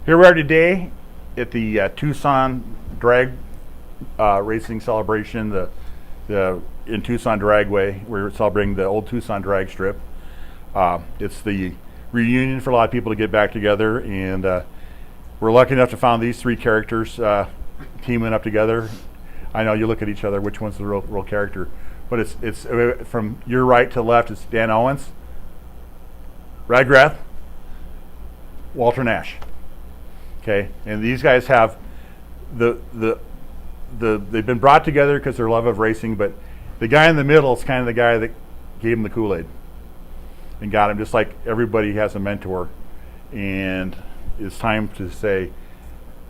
Here we are today at the Tucson Drag Racing Celebration, the in Tucson Dragway. We're celebrating the old Tucson drag strip. It's the reunion for a lot of people to get back together, and we're lucky enough to find these three characters teaming up together. I know you look at each other, which one's the real character, but it's from your right to left. It's Dan Owens, Greth, Walter Nash. Okay, and these guys have they've been brought together because their love of racing, but the guy in the middle is kind of the guy that gave him the Kool-Aid and got him, just like everybody has a mentor. And it's time to say,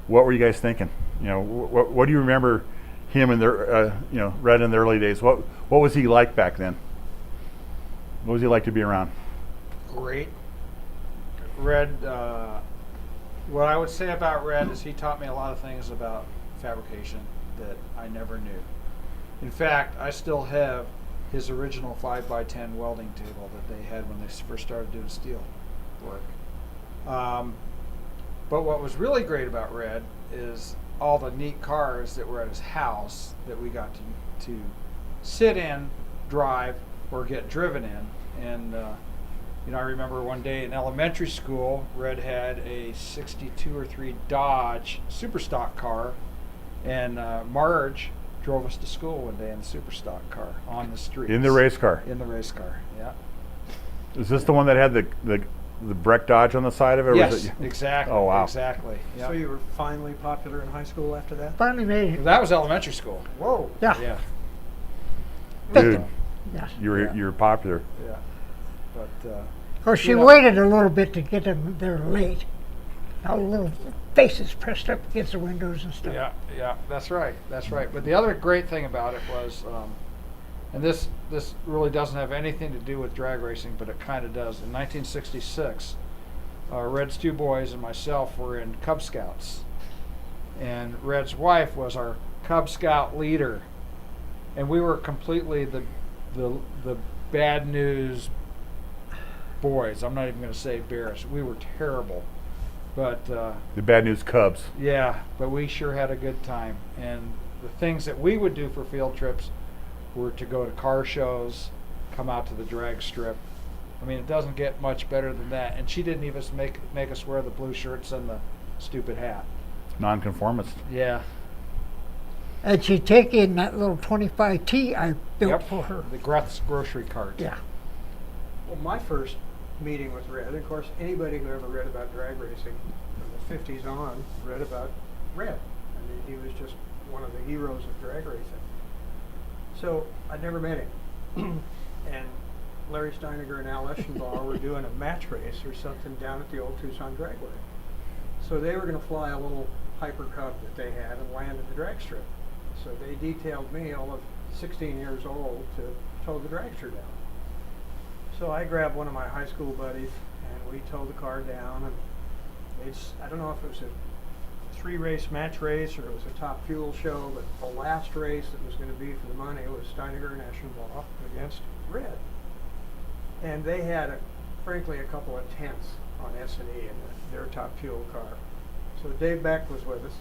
what were you guys thinking? You know, what do you remember him in their Red in the early days? What was he like back then? What was he like to be around? Great. Red, what I would say about Red is he taught me a lot of things about fabrication that I never knew. In fact, I still have his original 5x10 welding table that they had when they first started doing steel work. But what was really great about Red is all the neat cars that were at his house that we got to sit in, drive, or get driven in. And I remember one day in elementary school, Red had a 62 or 3 Dodge super stock car, and Marge drove us to school one day in the super stock car on the street. In the race car? In the race car, yeah. Is this the one that had the Breck Dodge on the side of it? Or Yes, was it, exactly. Oh, wow. Exactly. Yep. So you were finally popular in high school after that? Finally made it. That was elementary school. Whoa. Yeah. Yeah. Dude, Yes. you were popular. Yeah. But Of course, she You know- waited a little bit to get them there late. All the little faces pressed up against the windows and stuff. yeah, that's right. That's right. But the other great thing about it was, and this really doesn't have anything to do with drag racing, but it kind of does. In 1966, Red's two boys and myself were in Cub Scouts, and Red's wife was our Cub Scout leader, and we were completely the bad news boys. I'm not even going to say bears. We were terrible. But The Bad News Cubs. yeah, but we sure had a good time. And the things that we would do for field trips were to go to car shows, come out to the drag strip. I mean, it doesn't get much better than that. And she didn't even make us wear the blue shirts and the stupid hat. Nonconformist. Yeah. And she'd take in that little 25T I built for her. The Greth's grocery cart. Yeah. Well, my first meeting with Red, of course, anybody who ever read about drag racing from the 50s on read about Red. I mean, he was just one of the heroes of drag racing. So I never met him. And Larry Steiniger and Al Eschenbauer were doing a match race or something down at the old Tucson Dragway. So they were going to fly a little Hyper Cub that they had and land at the drag strip. So they detailed me, all of 16 years old, to tow the dragster down. So I grabbed one of my high school buddies and we towed the car down, and I don't know if it was a 3-race match race or it was a top fuel show, but the last race that was going to be for the money was Steiniger and Eschenbauer against Red. And they had, frankly, a couple of tenths on S&E in their top fuel car. So Dave Beck was with us,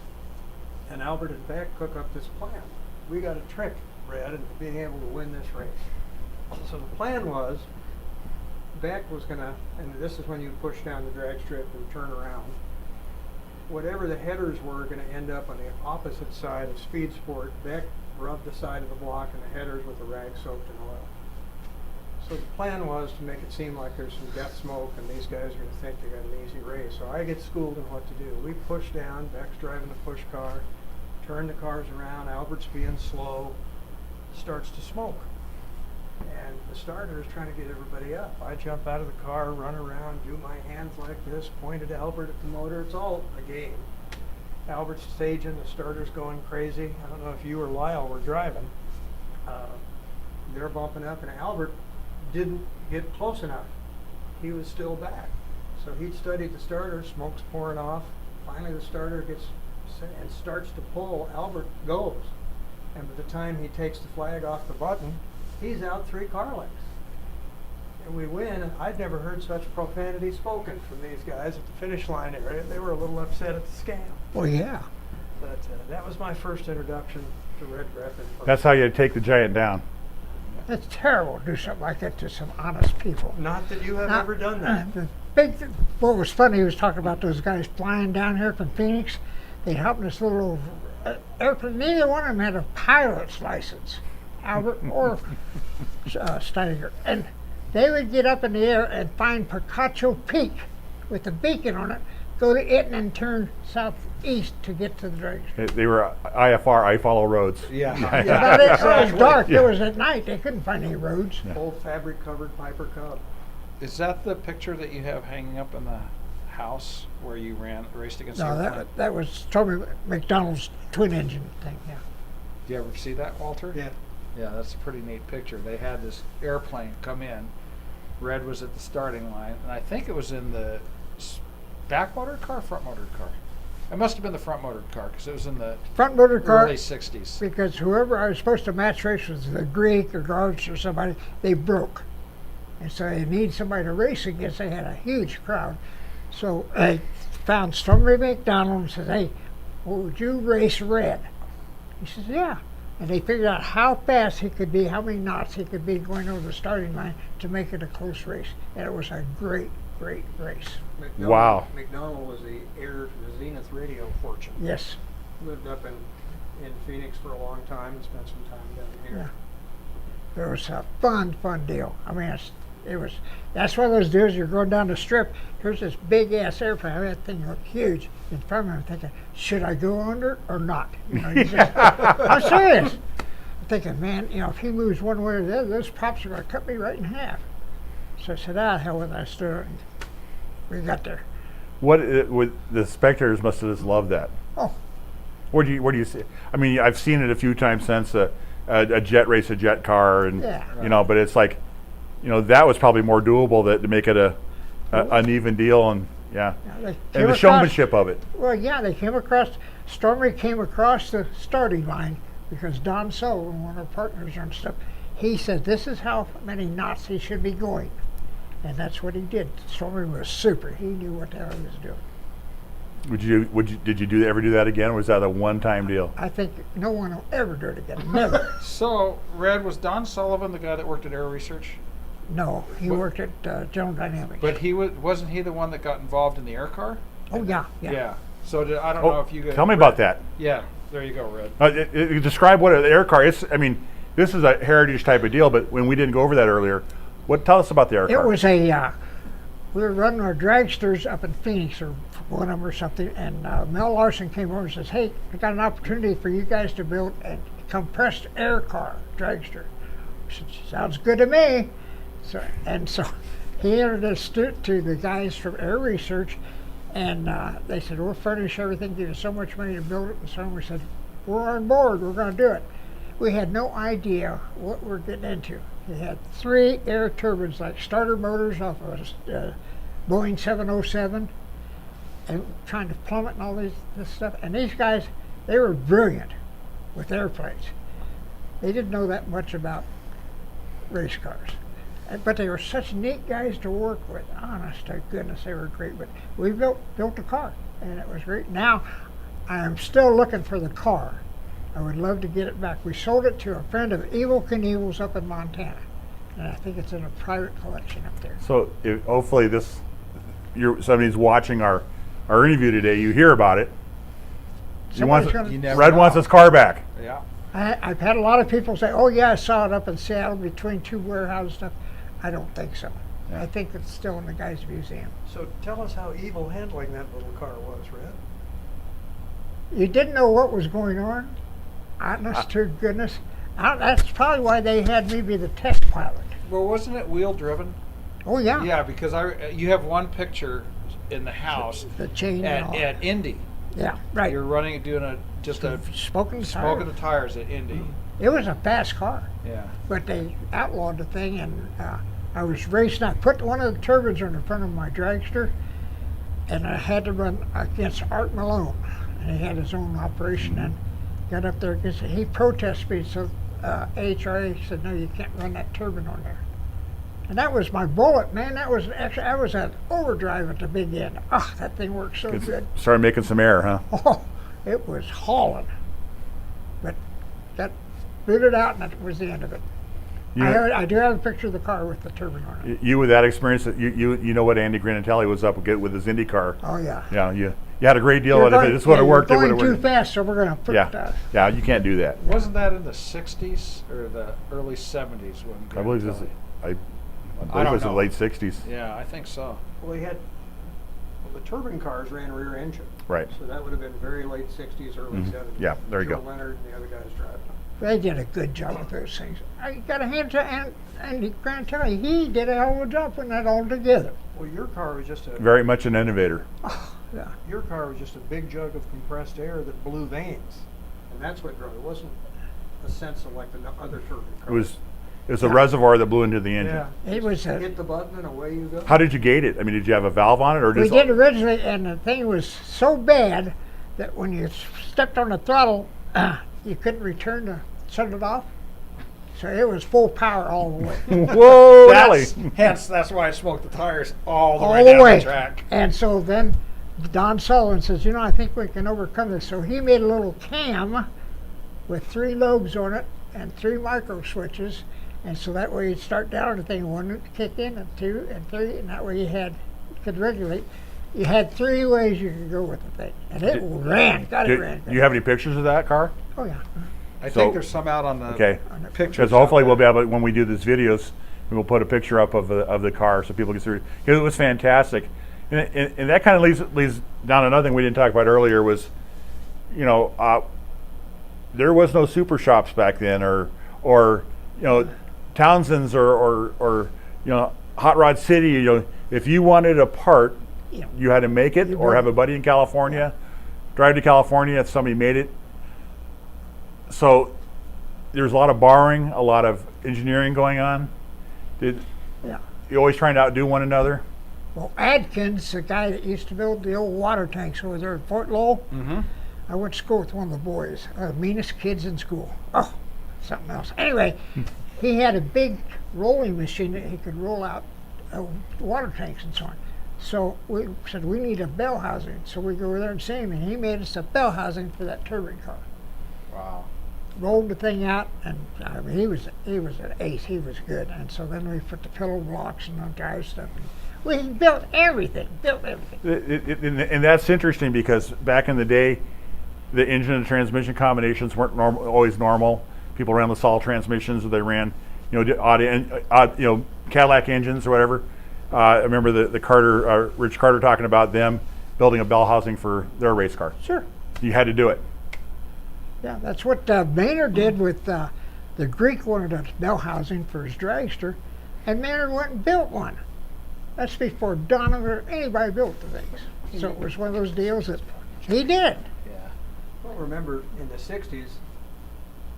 and Albert and Beck cook up this plan. We got to trick Red into being able to win this race. So the plan was, Beck was going to, and this is when you push down the drag strip and turn around, whatever the headers were going to end up on the opposite side of Speed Sport, Beck rubbed the side of the block and the headers with a rag soaked in oil. So the plan was to make it seem like there's some death smoke and these guys are going to think they got an easy race. So I get schooled in what to do. We push down, Beck's driving the push car, turn the cars around, Albert's being slow, starts to smoke. And the starter is trying to get everybody up. I jump out of the car, run around, do my hands like this, point at Albert at the motor. It's all a game. Albert's staging, the starter's going crazy. I don't know if you or Lyle were driving. They're bumping up, and Albert didn't get close enough. He was still back. So he'd studied the starter, smoke's pouring off. Finally the starter gets set and starts to pull. Albert goes. And by the time he takes the flag off the button, he's out 3 car lengths. and we win, and I'd never heard such profanity spoken from these guys at the finish line area. They were a little upset at the scam. Well, yeah. But that was my first introduction to Red Greth. That's how you take the giant down. It's terrible to do something like that to some honest people. Not that you have Now, ever done that. What was funny, he was talking about those guys flying down here from Phoenix. They hopped in this little airplane. Neither one of them had a pilot's license, Albert or Steiger. And they would get up in the air and find Picacho Peak with a beacon on it, go to it, and then turn southeast to get to the dragster. They were IFR, I follow roads. Yeah. But it was dark. Yeah. It was at night. They couldn't find any roads. Old fabric-covered Piper Cub. Is that the picture that you have hanging up in the house where you raced against the No, airplane? that was Tommy McDonald's twin engine thing. Yeah. Do you ever see that, Walter? Yeah. Yeah, that's a pretty neat picture. They had this airplane come in. Red was at the starting line, and I think it was in the back motored car, front motored car. It must have been the front motored car because it was in the Front motor car. early '60s. Because whoever I was supposed to match race was the Greek or Grouch or somebody, they broke. And so they need somebody to race against. They had a huge crowd. So I found Stormy McDonald and said, hey, would you race Red? He says, yeah. And they figured out how fast he could be, how many knots he could be going over the starting line to make it a close race. And it was a great, great race. Wow. McDonald was the heir to the Zenith radio fortune. Yes. Lived up in Phoenix for a long time and spent some time down here. Yeah. It was a fun deal. I mean, that's one of those deals you're going down the strip. Here's this big ass airplane. I mean, that thing looked huge. In front of me, I'm thinking, should I go under or not? You know, I'm serious. I'm thinking, man, you know, if he moves one way or the other, those props are going to cut me right in half. So I said, hell with that. I stood and we got there. The spectators must have just loved that. Oh, Where do you see? I mean, I've seen it a few times since a jet race, a jet car, and Yeah. you know, but it's like, you know, that was probably more doable to make it an even deal, and yeah, they and came the across- showmanship of it. Well, yeah, they came across, Stormy came across the starting line because Don Sullivan, one of our partners and stuff, he said this is how many knots he should be going. And that's what he did. Stormy was super. He knew what the hell he was doing. Did you ever do that again, or was that a one-time deal? I think no one will ever do it again. Never. So, Red, was Don Sullivan the guy that worked at Air Research? No, he What- worked at General Dynamics. But wasn't he the one that got involved in the air car? Oh, yeah. So I don't know if you guys. Tell me about that. Yeah, there you go, Red. Describe what an air car is. I mean, this is a heritage type of deal, but when we didn't go over that earlier, tell us about the air car. It was we were running our dragsters up in Phoenix, or one of them or something, and Mel Larson came over and says, hey, I got an opportunity for you guys to build a compressed air car dragster. I said, sounds good to me. So he introduced it to the guys from Air Research, and they said, we'll furnish everything, give you so much money to build it, and so we said, we're on board, we're going to do it. We had no idea what we're getting into. He had 3 air turbines, like starter motors off of a Boeing 707, and trying to plummet and all this stuff. And these guys, they were brilliant with airplanes. They didn't know that much about race cars. But they were such neat guys to work with. Honest to goodness, they were great. But we built a car, and it was great. Now, I am still looking for the car. I would love to get it back. We sold it to a friend of Evil Knievel's up in Montana, and I think it's in a private collection up there. So hopefully somebody's watching our interview today. You hear about it. Somebody's gonna- You never Red know. wants his car back. Yeah. I've had a lot of people say, oh yeah, I saw it up in Seattle between 2 warehouses stuff. I don't think so. Yeah. I think it's still in the guy's museum. So tell us how evil handling that little car was, Red. You didn't know what was going on? Honest to goodness. That's probably why they had me be the test pilot. Well, wasn't it wheel driven? Oh yeah. Yeah, because you have one picture in the house The chain and all. at Indy. Yeah, right. You're doing a Smoking smoking the tires at Indy. It was a fast car, Yeah. but they outlawed the thing, and I was racing. I put one of the turbines on the front of my dragster, and I had to run against Art Malone, and he had his own operation, and got up there against it. He protested me, so AHRA said, no, you can't run that turbine on there. And that was my bullet, man. That was actually, I was at overdrive at the big end. Oh, that thing worked so good. Started making some air, huh? Oh, it was hauling. But that booted out, and that was the end of it. I do have a picture of the car with the turbine on it. You with that experience, you know what Andy Granatelli was up with his Indy car. Oh, yeah. Yeah, you had a great deal of it. If this would have worked, it would You're have going worked. too fast, so we're going to put Yeah, you can't do that. Wasn't that in the 60s or the early 70s when I believe it was, Granatelli- I believe it was the know. late 60s. Yeah, I think so. Well, the turbine cars ran rear engine. Right. So that would have been very late 60s, early 70s. Yeah, there you Joe go. Leonard and the other guys driving them. They did a good job with those things. I got a hand to Andy Granatelli. He did a hell of a job putting that all together. Well, your car was just Very much an innovator. Yeah. your car was just a big jug of compressed air that blew veins, and that's what drove it. It wasn't a sense of like the other turbine cars. It was a reservoir that blew into the engine. Yeah. It was Hit the button and away you go. How did you gate it? I mean, did you have a valve on it, or we just? did originally, and the thing was so bad that when you stepped on the throttle, you couldn't return to shut it off. So it was full power all the way. Whoa, really? That's why I smoked the tires all the all way the down way. the track. And so then Don Sullivan says, I think we can overcome this. So he made a little cam with 3 lobes on it and 3 micro switches. And so that way you'd start down the thing, 1 to kick in, and 2 and 3, and that way you could regulate. You had 3 ways you could go with the thing. And it ran. Do you have any pictures of that car? Oh, yeah. I So- think there's some out on the Okay. pictures. Because hopefully we'll be able, when we do these videos, we will put a picture up of the car so people can see. It was fantastic, and that kind of leads down another thing we didn't talk about earlier was, there was no super shops back then, or Townsend's or Hot Rod City. If you wanted a part, Yeah. you had to make it, or have a buddy in California, drive to California if somebody made it. So there's a lot of borrowing, a lot of engineering going on. Did Yeah. you always trying to outdo one another? Well, Adkins, the guy that used to build the old water tanks over there at Fort Lowell, I went to school with one of the boys, meanest kids in school. Oh, something else. Anyway, he had a big rolling machine that he could roll out water tanks and so on. So we said, we need a bell housing. So we go over there and see him, and he made us a bell housing for that turbine car. Wow. Rolled the thing out, and I mean, he was an ace. He was good. And so then we put the pillow blocks and the drive stuff. And we built everything. And that's interesting because back in the day, the engine and transmission combinations weren't always normal. People ran LaSalle transmissions, or they ran, odd Cadillac engines or whatever. I remember the Carter, Rich Carter, talking about them building a bell housing for their race car. Sure. You had to do it. Yeah, that's what Maynard did with the Greek wanted a bell housing for his dragster, and Maynard went and built one. That's before Donovan or anybody built the things. So it was one of those deals that he did. Yeah. Well, remember in the 60s,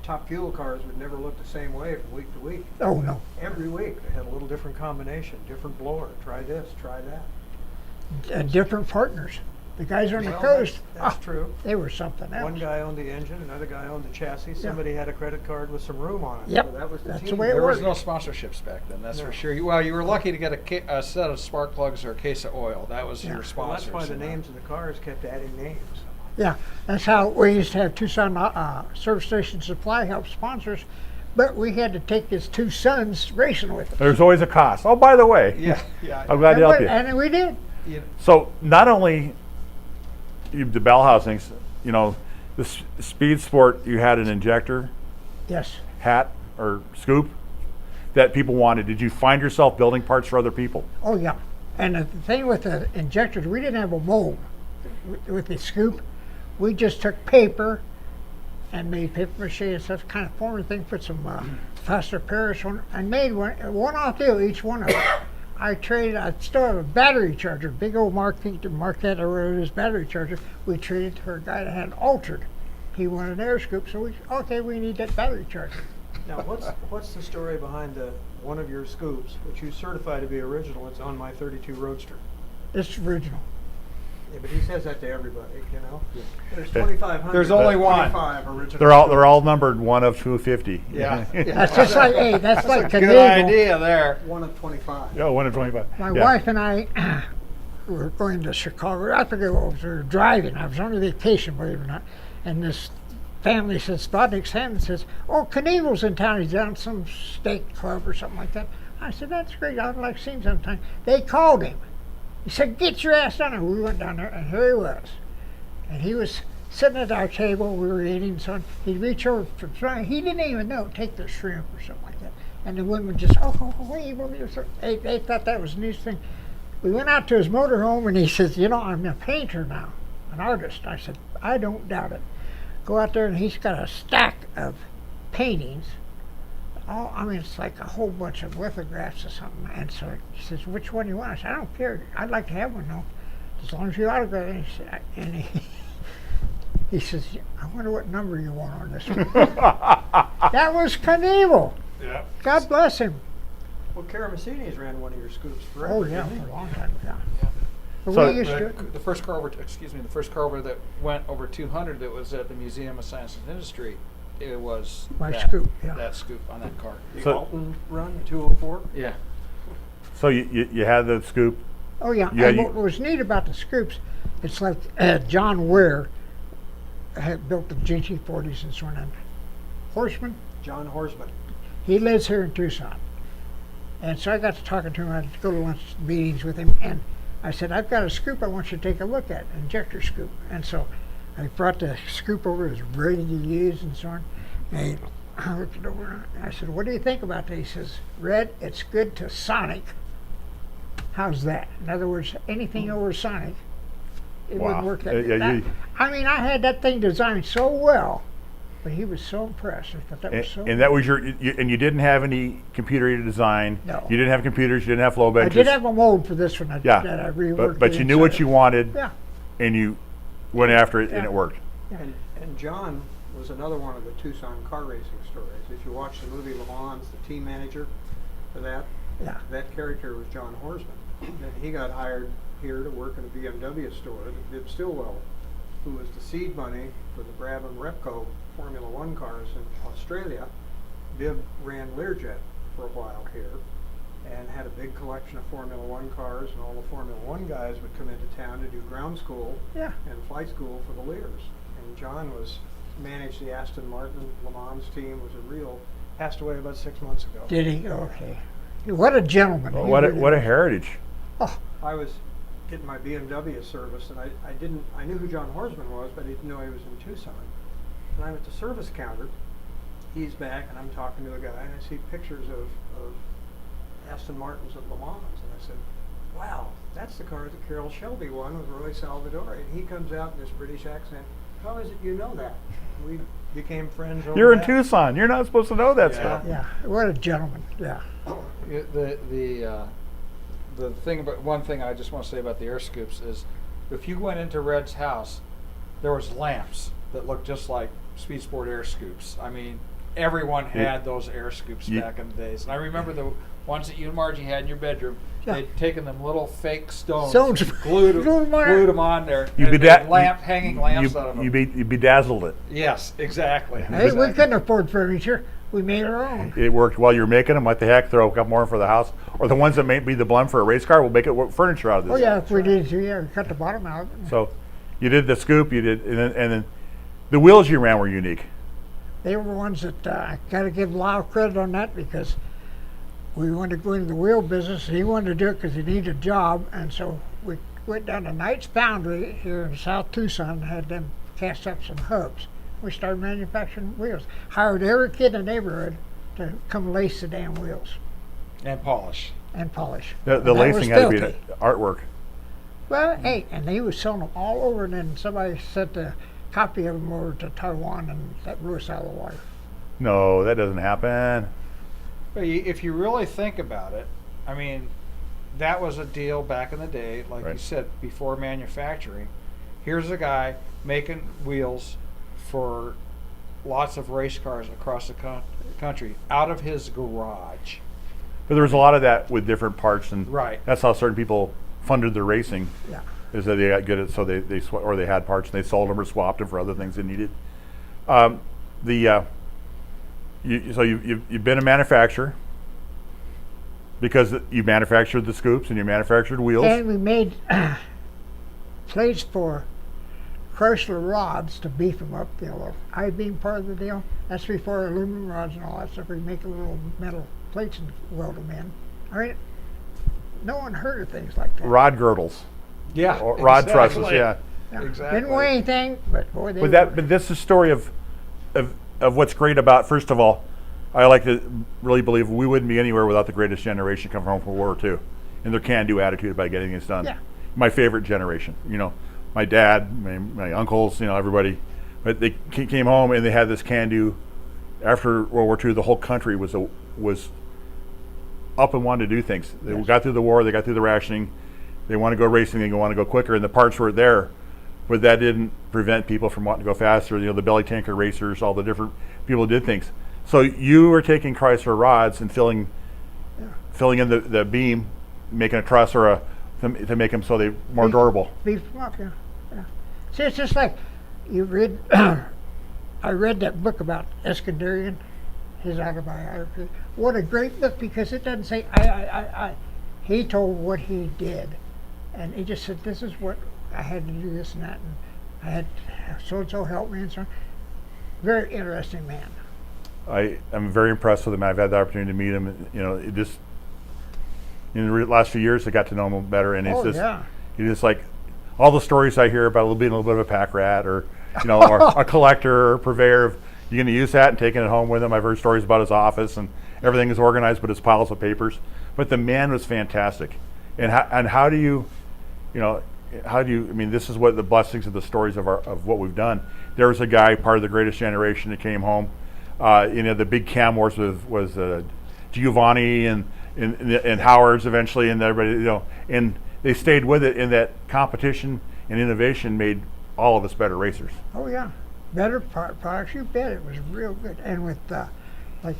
Top Fuel cars would never look the same way from week to week. Oh, no. Every week they had a little different combination, different blower. Try this, try that. Different partners. The guys on the Well, coast, That's true. they were something else. One guy owned the engine, another guy owned the chassis. Somebody had a credit card with some room on it. Yep, So that was the that's team. the way it There was worked. no sponsorships back then, that's No. for sure. Well, you were lucky to get a set of spark plugs or a case of oil. That was Yeah. your Well, sponsors. that's why the names of the cars kept adding names. Yeah, that's how we used to have Tucson Service Station Supply help sponsors, but we had to take his 2 sons racing with us. There's always a cost. Oh, by the way, Yeah. I'm glad to help you. And we did. So not only the bell housings, the Speed Sport, you had an injector Yes. hat or scoop that people wanted. Did you find yourself building parts for other people? Oh, yeah. And the thing with the injectors, we didn't have a mold with the scoop. We just took paper and made paper mache and stuff, kind of formed a thing, put some plaster Paris on, and made one-off deal, each one of them. I still have a battery charger, big old Marquette or his battery charger. We traded to a guy that had altered. He wanted an air scoop, so we need that battery charger. Now, what's the story behind one of your scoops, which you certify to be original? It's on my 32 Roadster. It's original. Yeah, but he says that to everybody, you know? There's 2,500. There's only one. 25 original. They're all numbered 1 of 250. Yeah. That's just like, hey, that's like Good Knievel. idea there. One of 25. Yeah, 1 of 25. My Yeah. wife and I were going to Chicago. I forget what we were driving. I was on vacation, believe it or not. And this family says, Spotnik's Hammond says, oh, Knievel's in town. He's down at some steak club or something like that. I said, that's great. I'd like to see him sometime. They called him. He said, get your ass down there. We went down there, and here he was. And he was sitting at our table. We were eating, so he'd reach over for shrimp. He didn't even know, take the shrimp or something like that. And the women just, they thought that was the neatest thing. We went out to his motorhome, and he says, you know, I'm a painter now, an artist. I said, I don't doubt it. Go out there, and he's got a stack of paintings. I mean, it's like a whole bunch of lithographs or something. And so he says, which one do you want? I said, I don't care. I'd like to have one, though, as long as you autograph it. And he says, I wonder what number you want on this one. That was Knievel. Yeah. God bless him. Well, Karamessinis ran one of your scoops forever. Oh, yeah, didn't he? for a long time, yeah. But So- we used to, The first car over, the first car over that went over 200 that was at the Museum of Science and Industry, it was My that, scoop, yeah. that scoop on that car. The So- Alton run, 204. Yeah. So you had the scoop. oh, yeah. Yeah, And you- what was neat about the scoops, it's like John Ware had built the GT40s and so on. And Horseman, John Horsman. he lives here in Tucson. And so I got to talking to him. I had to go to lunch meetings with him. And I said, I've got a scoop I want you to take a look at, an injector scoop. And so I brought the scoop over. It was ready to use and so on. And I looked it over. And I said, what do you think about that? He says, Red, it's good to Sonic. How's that? In other words, anything over Sonic, it Wow. wouldn't work that Yeah, that- you- I mean, I had that thing designed so well, but he was so impressed. I thought that was so And that was and you didn't have any computer aided design. No. You didn't have computers. You didn't have flow I benches. did have a mold for this one that I reworked. but the you knew what inside. you wanted, Yeah. and you went after it, and Yeah. it worked. And John was another one of the Tucson car racing stories. If you watch the movie Le Mans, the team manager for that, Yeah. that character was John Horsman. And he got hired here to work in a BMW store that did Stillwell, who was the seed money for the Brabham Repco Formula One cars in Australia. Bibb ran Learjet for a while here and had a big collection of Formula One cars, and all the Formula One guys would come into town to do ground school Yeah. and flight school for the Lears. And John managed the Aston Martin Le Mans team, passed away about 6 months ago. Did he? Okay. What a gentleman. Well, He what a really- heritage. I was getting my BMW service, and I knew who John Horsman was, but I didn't know he was in Tucson. And I'm at the service counter, he's back, and I'm talking to a guy, and I see pictures of Aston Martins at Le Mans, and I said, wow, that's the car that Carroll Shelby won with Roy Salvadori. And he comes out in this British accent, how is it you know that? We became friends over You're in that. Tucson. You're not supposed to know that Yeah. stuff. Yeah. What a gentleman. Yeah. The thing about one thing I just want to say about the air scoops is, if you went into Red's house, there was lamps that looked just like Speed Sport air scoops. I mean, everyone had those air scoops Ye- back in the days. And I remember the ones that you and Margie had in your bedroom. Yeah. They'd taken them little fake stones, Stones. and glued Glue 'em on. them on there, You and beda- made hanging lamps out of them. You bedazzled it. Yes, exactly. Hey, we Exactly. couldn't afford furniture. We made our own. It worked while you were making them. What the heck? Throw a couple more for the house, or the ones that may be the blend for a race car. We'll make it furniture out of this. Oh, yeah, if we did too. Yeah, we cut the bottom out. So, you did the scoop. You did, and then the wheels you ran were unique. They were ones that I got to give Lyle credit on that, because we wanted to go into the wheel business. He wanted to do it because he needed a job, and so we went down to Knight's Foundry here in South Tucson and had them cast up some hubs. We started manufacturing wheels. Hired every kid in the neighborhood to come lace the damn wheels And polish. and polish. The And that was lacing had to be filthy. artwork. Well, hey, and he was selling them all over, and then somebody sent a copy of them over to Taiwan, and that blew us out of the water. No, that doesn't happen. But if you really think about it, I mean, that was a deal back in the day, like you Right. said, before manufacturing. Here's a guy making wheels for lots of race cars across the country out of his garage. But there was a lot of that with different parts, and Right. that's how certain people funded their racing. Yeah. is that they got good at, so or they had parts and they sold them or swapped them for other things they needed. You've been a manufacturer because you manufactured the scoops and you manufactured wheels. And we made plates for Chrysler rods to beef them up, you know, I-beam part of the deal. That's before aluminum rods and all that stuff. We make little metal plates and weld them in. I mean, no one heard of things like that. Rod girdles. Yeah. Or rod exactly. trusses, yeah. Yeah. Exactly. Didn't weigh anything, but boy, they But this is a story of what's great about, first of all, I like to really believe we wouldn't be anywhere without the greatest generation coming home from World War II and their can-do attitude about getting things done. Yeah. My favorite generation, you know, my dad, my uncles, you know, everybody. But they came home and they had this can-do. After World War II, the whole country was up and wanted to do things. They got through the war, they got through the rationing. They want to go racing, they want to go quicker, and the parts were there. But that didn't prevent people from wanting to go faster. You know, the belly tanker racers, all the different people did things. So you were taking Chrysler rods and filling in the beam, making a truss or to make them so they're more durable. beef them up, yeah. See, it's just like you read. I read that book about Eskandarian, his autobiography. What a great book, because it doesn't say I. He told what he did, and he just said, "This is what I had to do, this and that, and I had so and so help me and so on." Very interesting man. I am very impressed with him. I've had the opportunity to meet him. You know, it just in the last few years, I got to know him better, and he's just like all the stories I hear about being a little bit of a pack rat, or you know, or a collector or purveyor of. You're going to use that and taking it home with him. I've heard stories about his office and everything is organized, but his piles of papers. But the man was fantastic. And how do you, I mean, this is what the blessings of the stories of what we've done. There was a guy, part of the greatest generation, that came home. The big cam wars was Giovanni and Howard's eventually, and everybody, and they stayed with it. And that competition and innovation made all of us better racers. Oh yeah, better products. You bet, it was real good. And with like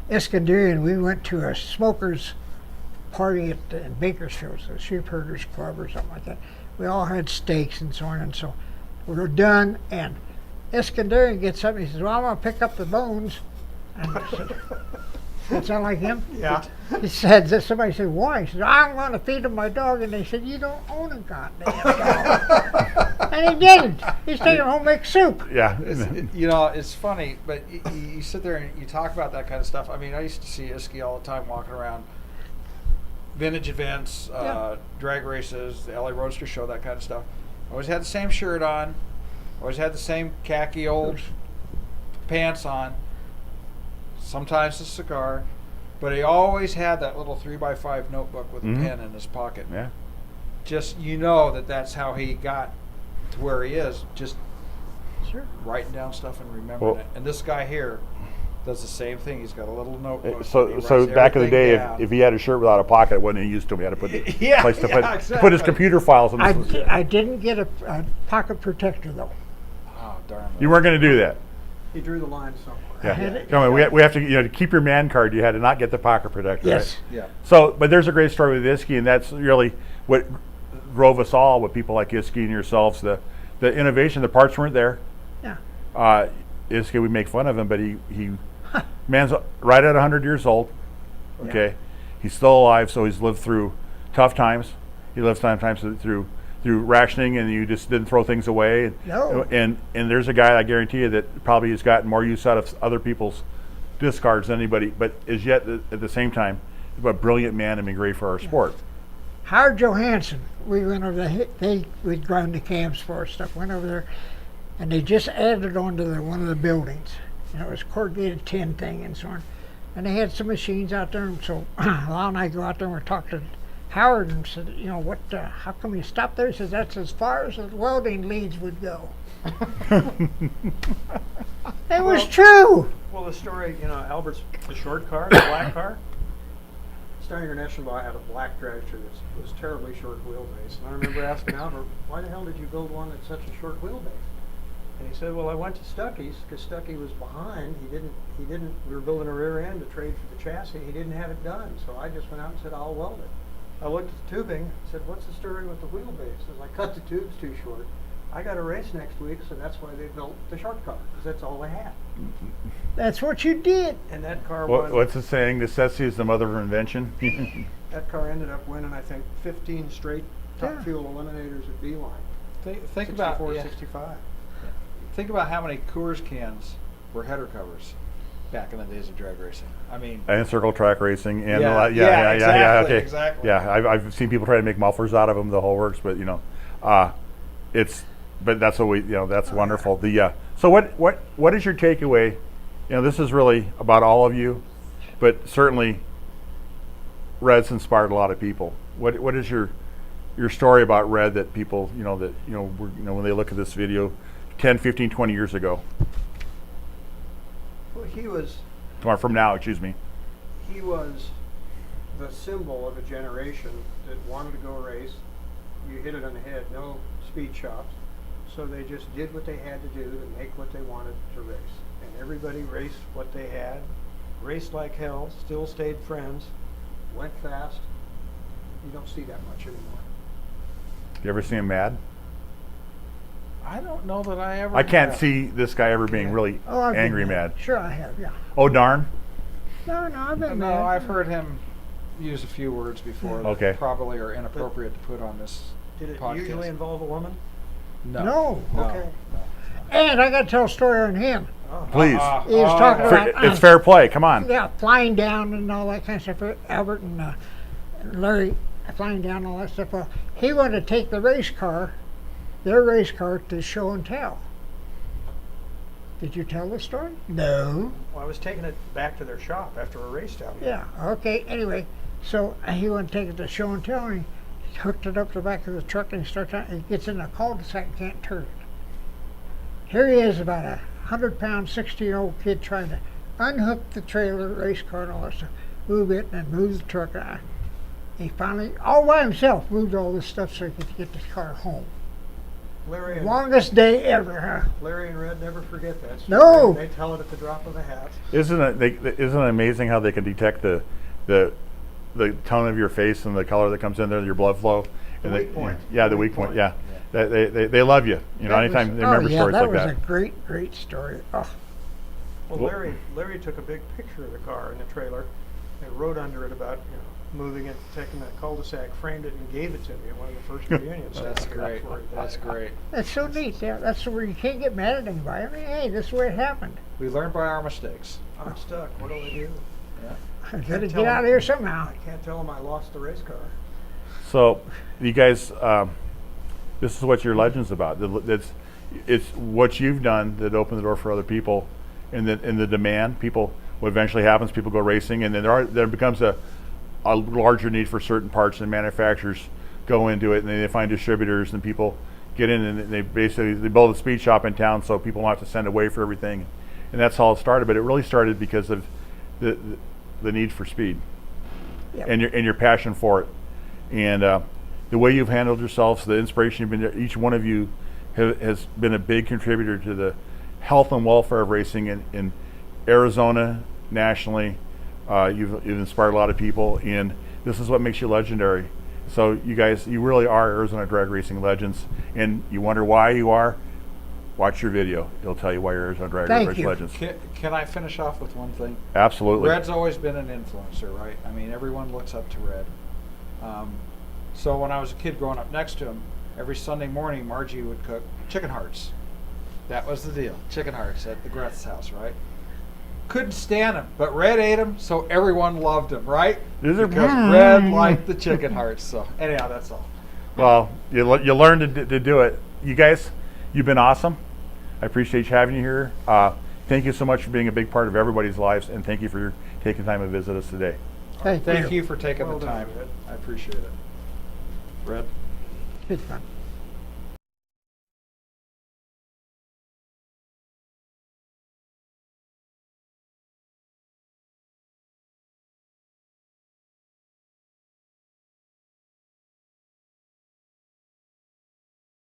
Eskandarian, we went to a smokers party in Bakersfield, so Sheep Herders Club or something like that. We all had steaks and so on, and so we were done. And Eskandarian gets up and he says, "Well, I'm going to pick up the bones." And I said, "That sound like him?" Yeah. He said, somebody said, "Why?" He said, "I'm going to feed him my dog." And they said, "You don't own a goddamn dog." And he didn't. He's taking home make soup. Yeah. It's funny, but you sit there and you talk about that kind of stuff. I mean, I used to see Iski all the time walking around vintage events, drag races, the LA Roadster Show, that kind of stuff. Always had the same shirt on. Always had the same khaki old pants on. Sometimes a cigar. But he always had that little 3x5 notebook with a pen in his pocket. Yeah. Just, that's how he got to where he is. Just writing down stuff and remembering it. And this guy here does the same thing. He's got a little notebook. So back in the day, if he had a shirt without a pocket, it wasn't any use to him. He had to put place to put his computer files in. I didn't get a pocket protector though. Oh, darn. You weren't going to do that. He drew the line somewhere. Yeah. Come on, we have to, to keep your man card, you had to not get the pocket protector. Yes. Right? Yeah. So, but there's a great story with Iski, and that's really what drove us all, with people like Iski and yourselves, the innovation. The parts weren't there. Yeah. Iski, we make fun of him, but he man's right at 100 years old. Okay. Yeah. He's still alive, so he's lived through tough times. He lived times through rationing, and you just didn't throw things away. No. And there's a guy, I guarantee you, that probably has gotten more use out of other people's discards than anybody, but is yet at the same time a brilliant man and been great for our sport. Howard Johansson, we went over there. We'd grind the cams for us stuff. Went over there, and they just added on to one of the buildings. It was corrugated tin thing and so on. And they had some machines out there, and so Lyle and I go out there and we talked to Howard and said, how come you stopped there? He says, that's as far as the welding leads would go. It was true. Well, the story, Albert's the short car, the black car. Star International had a black dragster that was terribly short wheelbase. And I remember asking Albert, why the hell did you build one that's such a short wheelbase? And he said, well, I went to Stuckey's because Stuckey was behind. We were building a rear end to trade for the chassis. He didn't have it done. So I just went out and said, I'll weld it. I looked at the tubing, said, what's the story with the wheelbase? As I cut the tubes too short. I got a race next week, so that's why they built the short car, because that's all they had. That's what you did. And that car won. What's the saying? Necessity is the mother of invention. That car ended up winning, I think, 15 straight top Yeah. fuel eliminators at Beeline. Think about 64, yeah. 65. Think about how many Coors cans were header covers back in the days of drag racing. I mean, And circle track racing, and Yeah, yeah, exactly, okay, exactly. yeah. I've seen people try to make mufflers out of them, the whole works, but you know, but that's what we, you know, that's wonderful. The so what is your takeaway? You know, this is really about all of you, but certainly, Red's inspired a lot of people. What is your story about Red that people, you know, when they look at this video 10, 15, 20 years ago, Well, he was or from now, excuse me. he was the symbol of a generation that wanted to go race. You hit it on the head, no speed shops. So they just did what they had to do to make what they wanted to race. And everybody raced what they had, raced like hell, still stayed friends, went fast. You don't see that much anymore. You ever see him mad? I don't know that I ever. I can't have. see this guy ever being really Oh, I've been angry mad. Sure, I have. Yeah. Oh darn! No, I've been No, mad. I've heard him use a few words before Okay. that probably are inappropriate to put on this Did it podcast. usually involve a woman? No. No. Okay. And I got to tell a story on him. Oh. Please, He was talking about it's fair play. Come on. yeah, flying down and all that kind of stuff. Albert and Larry flying down and all that stuff. Well, he wanted to take the race car, their race car, to show and tell. Did you tell the story? No. Well, I was taking it back to their shop after a race down there. Yeah. Okay. Anyway, so he wanted to take it to show and tell, and he hooked it up to the back of the truck, and he starts out, and he gets in a cul-de-sac and can't turn it. Here he is, about 100-pound, 16-year-old kid trying to unhook the trailer, race car, and all that stuff, move it, and move the truck. He finally, all by himself, moved all this stuff so he could get the car home. Larry and, Longest day ever, huh? Larry and Red never forget that story. No. They tell it at the drop of a hat. Isn't it amazing how they can detect the tone of your face and the color that comes in there, your blood flow, The weak point. Yeah, the weak point. Yeah, they love you. You know, That anytime was- they remember stories like that that. was a great story. Oh, Well, Well- Larry took a big picture of the car in the trailer and wrote under it about moving it, taking that cul-de-sac, framed it, and gave it to me at one of the first reunions. That's great. That's great. that's so neat. Yeah, that's where you can't get mad at anybody. I mean, hey, this is where it happened. We learn by our mistakes. I'm stuck. What do I do? Yeah. I gotta Can't get tell out of him. here somehow. I can't tell them I lost the race car. So, you guys, this is what your legend's about. It's what you've done that opened the door for other people, and the demand. People, what eventually happens, people go racing, and then there becomes a larger need for certain parts, and manufacturers go into it, and then they find distributors, and people get in, and they build a speed shop in town, so people don't have to send away for everything, and that's how it started. But it really started because of the need for speed, Yep. and your passion for it, and the way you've handled yourselves, the inspiration you've been. Each one of you has been a big contributor to the health and welfare of racing in Arizona, nationally. You've inspired a lot of people, and this is what makes you legendary. So you guys, you really are Arizona drag racing legends, and you wonder why you are. Watch your video; it'll tell you why you're Arizona drag Thank racing you. legends. Can I finish off with one thing? Absolutely. Red's always been an influencer, right? I mean, everyone looks up to Red. So when I was a kid growing up next to him, every Sunday morning Margie would cook chicken hearts. That was the deal, chicken hearts at the Greth's house, right? Couldn't stand them, but Red ate them, so everyone loved him, right? Is it- Because Red liked the chicken hearts. So anyhow, that's all. Well, you learn to do it. You guys, you've been awesome. I appreciate having you here. Thank you so much for being a big part of everybody's lives, and thank you for taking time to visit us today. Thank Thank you for taking Well the done, time. Red. I appreciate it. Red? It's fun.